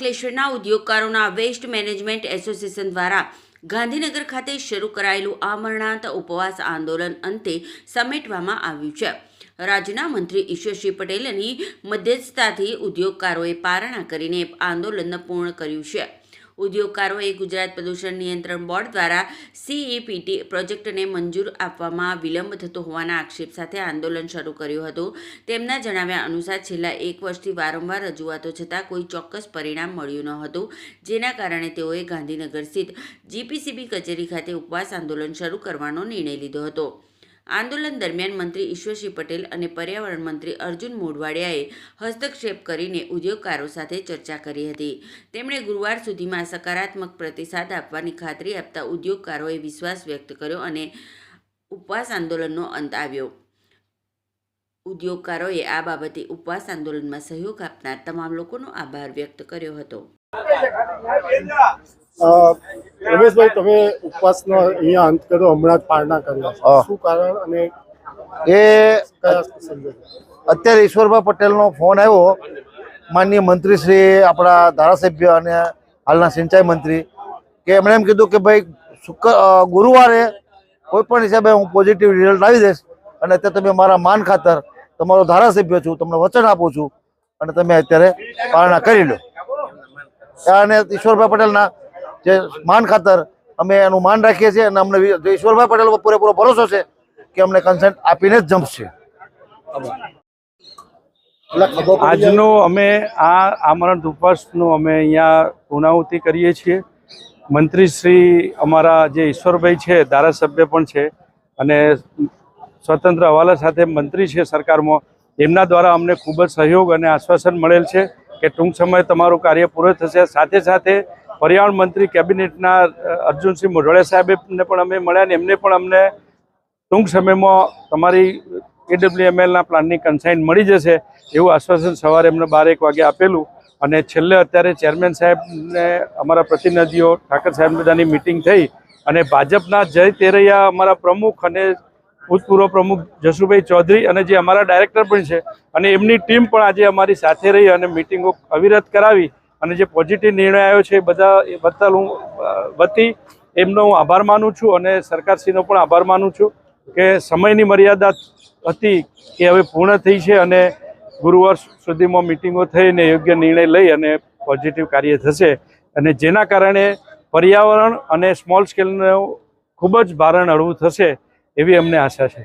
અંકલેશ્વરના ઉદ્યોગકારોના waste management association દ્વારા ગાંધીનગર ખાતે શરૂ કરાયેલું આમરણાંત ઉપવાસ આંદોલન અંતે સમેટવામાં આવ્યું છે। રાજ્યના મંત્રી ઈશ્વરસિંહ પટેલની મધ્યસ્થતાથી ઉદ્યોગકારોએ પારણા કરીને આંદોલન પૂર્ણ કર્યું છે। ઉદ્યોગકારોએ ગુજરાત પ્રદૂષણ નિયંત્રણ બોર્ડ દ્વારા CEPT પ્રોજેક્ટને મંજૂર આપવામાં વિલંબ થતો હોવાના આક્ષેપ સાથે આંદોલન શરૂ કર્યું હતું। તેમના જણાવ્યા અનુસાર છેલ્લા 1 વર્ષથી વારંવાર રજૂઆતો છતાં કોઈ ચોક્કસ પરિણામ મળ્યું ન હતું, જેના કારણે તેઓએ ગાંધીનગર સ્થિત GPCB કચેરી ખાતે ઉપવાસ આંદોલન શરૂ કરવાનો નિર્ણય લીધો હતો। આંદોલન દરમિયાન મંત્રી ઈશ્વરસિંહ પટેલ અને પર્યાવરણ મંત્રી અર્જુન મોઢવાડિયાએ હસ્તક્ષેપ કરીને ઉદ્યોગકારો સાથે ચર્ચા કરી હતી। તેમણે ગુરુવાર સુધીમાં સકારાત્મક પ્રતિસાદ આપવાની ખાતરી આપતા ઉદ્યોગકારોએ વિશ્વાસ વ્યક્ત કર્યો અને ઉપવાસ આંદોલનનો અંત આવ્યો। ઉદ્યોગકારોએ આ બાબતે ઉપવાસ આંદોલનમાં સહયોગ આપનાર તમામ લોકોનો આભાર વ્યક્ત કર્યો હતો। રમેશભાઈ, તમે ઉપવાસનો અહીંયા અંત કર્યો, હમણાં જ પારણા કર્યા, શું કારણ અને એ અત્યારે ઈશ્વરભાઈ પટેલનો ફોન આવ્યો, માનનીય મંત્રી શ્રી આપણા ધારાસભ્ય અને હાલના સિંચાઈ મંત્રી, કે એમણે એમ કીધું કે ભાઈ ગુરુવારે કોઈ પણ હિસાબે હું પોઝિટિવ રિઝલ્ટ આવી દઈશ અને અત્યારે તમે મારા માન ખાતર તમારો ધારાસભ્ય છું, તમને વચન આપું છું અને તમે અત્યારે પારણા કરી લો। અને ઈશ્વરભાઈ પટેલના જે માન ખાતર અમે એનું માન રાખીએ છીએ અને અમને ઈશ્વરભાઈ પટેલ પર પૂરેપૂરો ભરોસો છે કે અમને કન્સેન્ટ આપીને જ જમશે। આજનો અમે આ આમરણ ઉપવાસનું અમે અહીંયા પૂર્ણાહુતિ કરીએ છીએ। મંત્રી શ્રી અમારા જે ઈશ્વરભાઈ છે, ધારાસભ્ય પણ છે અને સ્વતંત્ર હવાલા સાથે મંત્રી છે સરકારમાં, એમના દ્વારા અમને ખૂબ જ સહયોગ અને આશ્વાસન મળેલ છે કે ટૂંક સમયે તમારું કાર્ય પૂરું થશે। સાથે સાથે પર્યાવરણ મંત્રી કેબિનેટના અર્જુનસિંહ મોઢવાડિયા સાહેબને પણ અમે મળ્યા અને એમને પણ અમને ટૂંક સમયમાં તમારી AWMLના પ્લાનની કન્સાઇન મળી જશે એવું આશ્વાસન સવારે એમને 12-1 વાગે આપેલું। અને છેલ્લે અત્યારે ચેરમેન સાહેબને અમારા પ્રતિનિધિઓ ઠાકર સાહેબ બધાની મિટિંગ થઈ અને ભાજપના જય તેરૈયા અમારા પ્રમુખ અને ભૂતપૂર્વ પ્રમુખ જશુભાઈ ચૌધરી અને જે અમારા ડાયરેક્ટર પણ છે અને એમની ટીમ પણ આજે અમારી સાથે રહી અને મિટિંગો અવિરત કરાવી અને જે પોઝિટિવ નિર્ણય આવ્યો છે એ બદલ હું વતી એમનો હું આભાર માનું છું અને સરકારશ્રીનો પણ આભાર માનું છું કે સમયની મર્યાદા હતી એ હવે પૂર્ણ થઈ છે અને ગુરુવાર સુધીમાં મિટિંગો થઈને યોગ્ય નિર્ણય લઈ અને પોઝિટિવ કાર્ય થશે અને જેના કારણે પર્યાવરણ અને સ્મોલ સ્કેલનું ખૂબ જ ભારણ હળવું થશે એવી અમને આશા છે।